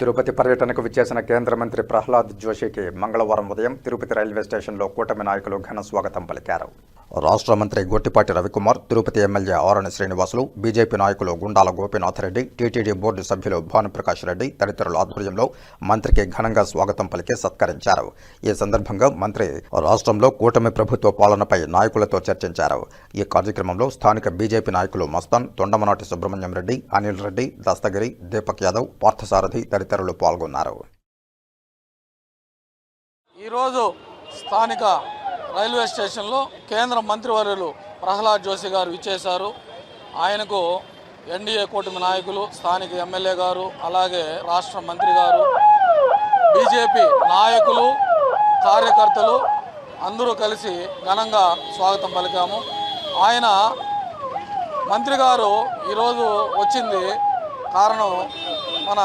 తిరుపతి పర్యటనకు విచ్చేసిన కేంద్ర మంత్రి ప్రహ్లాద్ జోషికి మంగళవారం ఉదయం తిరుపతి రైల్వే స్టేషన్లో కూటమి నాయకులు ఘన స్వాగతం పలికారు. రాష్ట్ర మంత్రి గొట్టిపాటి రవికుమార్, తిరుపతి ఎమ్మెల్యే ఆరణి శ్రీనివాసులు, బీజేపీ నాయకులు గుండాల గోపీనాథ్ రెడ్డి, టీటీడీ బోర్డు సభ్యులు భానుప్రకాష్ రెడ్డి తదితరుల ఆధ్వర్యంలో మంత్రికి ఘనంగా స్వాగతం పలికి సత్కరించారు. ఈ సందర్భంగా మంత్రి రాష్ట్రంలో కూటమి ప్రభుత్వ పాలనపై నాయకులతో చర్చించారు. ఈ కార్యక్రమంలో స్థానిక బీజేపీ నాయకులు మస్తాన్, తొండమనాటి సుబ్రహ్మణ్యం రెడ్డి, అనిల్ రెడ్డి, దస్తగిరి, దీపక్ యాదవ్, పార్థసారథి తదితరులు పాల్గొన్నారు. ఈరోజు స్థానిక రైల్వే స్టేషన్లో కేంద్ర మంత్రివర్యులు ప్రహ్లాద్ జోషి గారు విచ్చేశారు. ఆయనకు ఎన్డీఏ కూటమి నాయకులు, స్థానిక ఎమ్మెల్యే గారు, అలాగే రాష్ట్ర మంత్రి గారు, బీజేపీ నాయకులు, కార్యకర్తలు అందరూ కలిసి ఘనంగా స్వాగతం పలికాము. ఆయన మంత్రి గారు ఈరోజు వచ్చింది కారణం, మన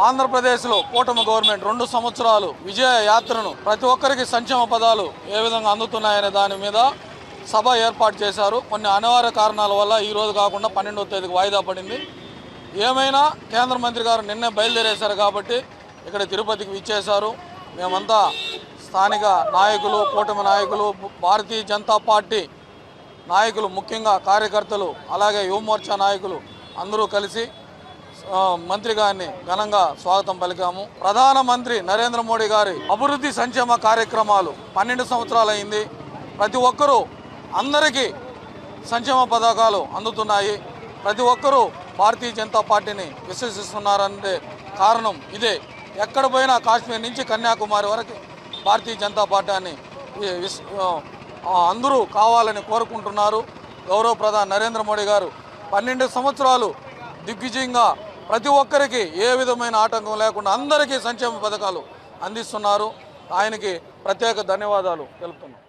ఆంధ్రప్రదేశ్లో కూటమి గవర్నమెంట్ 2 సంవత్సరాలు విజయ యాత్రను ప్రతి ఒక్కరికి సంక్షేమ పదాలు ఏ విధంగా అందుతున్నాయనే దాని మీద సభ ఏర్పాటు చేశారు. కొన్ని అనివార్య కారణాల వల్ల ఈరోజు కాకుండా 12వ తేదీకి వాయిదా పడింది. ఏమైనా కేంద్ర మంత్రి గారు నిన్నే బయలుదేరేశారు కాబట్టి ఇక్కడ తిరుపతికి విచ్చేశారు. మేమంతా స్థానిక నాయకులు, కూటమి నాయకులు, భారతీయ జనతా పార్టీ నాయకులు, ముఖ్యంగా కార్యకర్తలు, అలాగే యువమోర్చా నాయకులు అందరూ కలిసి మంత్రి గారిని ఘనంగా స్వాగతం పలికాము. ప్రధానమంత్రి నరేంద్ర మోడీ గారి అభివృద్ధి సంక్షేమ కార్యక్రమాలు 12 సంవత్సరాలు అయింది. ప్రతి ఒక్కరూ, అందరికీ సంక్షేమ పథకాలు అందుతున్నాయి. ప్రతి ఒక్కరూ భారతీయ జనతా పార్టీని విశ్వసిస్తున్నారంటే కారణం ఇదే. ఎక్కడ పోయినా కాశ్మీర్ నుంచి కన్యాకుమారి వరకు భారతీయ జనతా పార్టీని అందరూ కావాలని కోరుకుంటున్నారు. గౌరవ ప్రధాని నరేంద్ర మోడీ గారు 12 సంవత్సరాలు దిగ్విజయంగా ప్రతి ఒక్కరికి ఏ విధమైన ఆటంకం లేకుండా అందరికీ సంక్షేమ పథకాలు అందిస్తున్నారు. ఆయనకి ప్రత్యేక ధన్యవాదాలు తెలుపుతున్నాం.